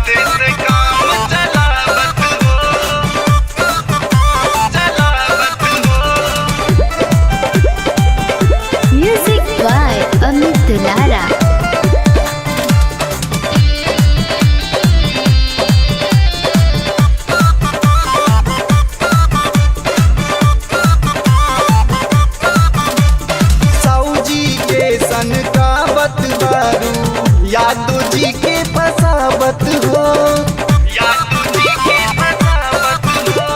हाथे से काम चलावत हो, चलावत हो। म्यूजिक बाय अमित दुलारा। यादव जी के फसावत हो, यादव जी के फसावत हो।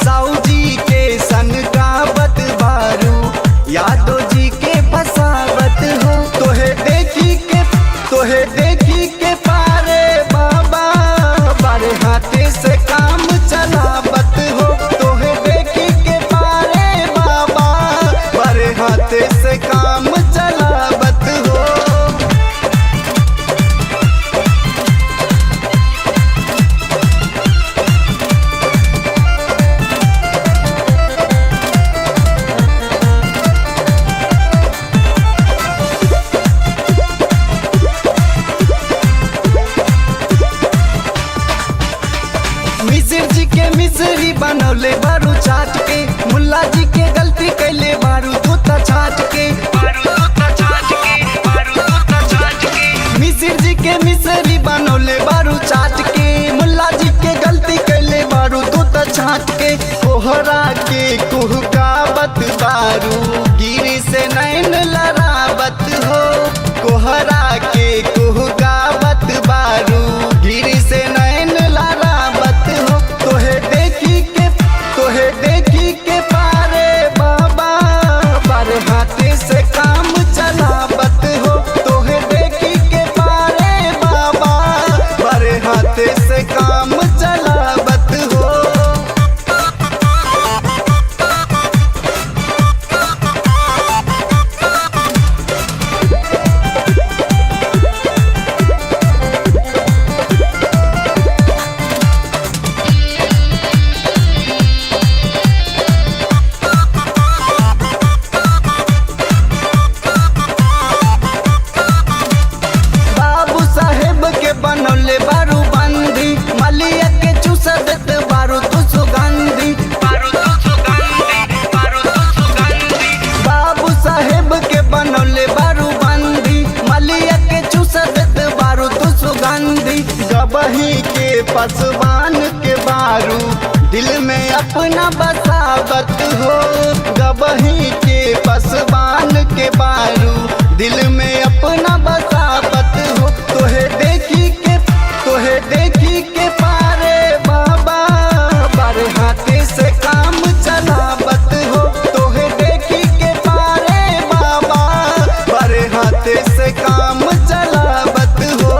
साऊ जी के सन गावत बारू, यादव जी के फसावत हो। तोहे देखी के पारे बाबा बारे हाथे से काम चलावत हो। तोहे देखी के पारे बाबा बारे हाथे से काम चलावत हो। मिसिर जी के मिसरी बनौले बारू चाट के, मुल्ला जी के गलती कैले बारू तूता छाट के। मिसिर जी के मिसरी बनौले बारू चाट के, मुल्ला जी के गलती कैले बारू तूता छाट के। कोहरा के कुहकावत बारू, गिरी से नैन लड़ावत हो। कोहरा के कुहकावत बारू, गिरी से नैन लड़ावत हो। तोहे देखी के पारे बाबा बारे हाथे से काम चलावत हो। तोहे देखी के पारे बाबा बारे हाथे से काम चलावत हो। बनौले बारू बंदी, मलिया के चूसा देत बारू तू सुगंधी। बाबू साहेब के बनौले बारू बंदी, मलिया के चूसा देत बारू तू सुगंधी। गबही के पसवान के बारू, दिल में अपना बसावत हो। गबही के पसवान के बारू, दिल में अपना बसावत हो। तोहे देखी के पारे बाबा बारे हाथे से काम चलावत हो। तोहे देखी के पारे बाबा बारे हाथे से काम चलावत हो।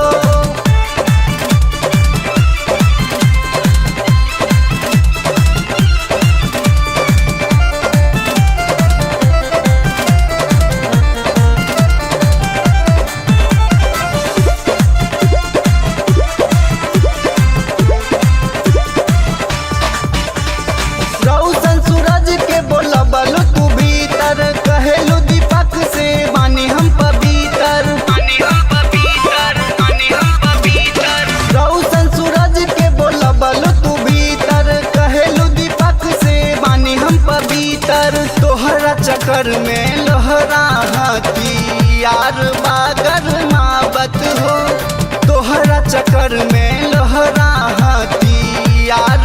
तोहरा चक्कर में लोहरा हाथी यार बागर मावत हो। तोहरा चक्कर में लोहरा हाथी यार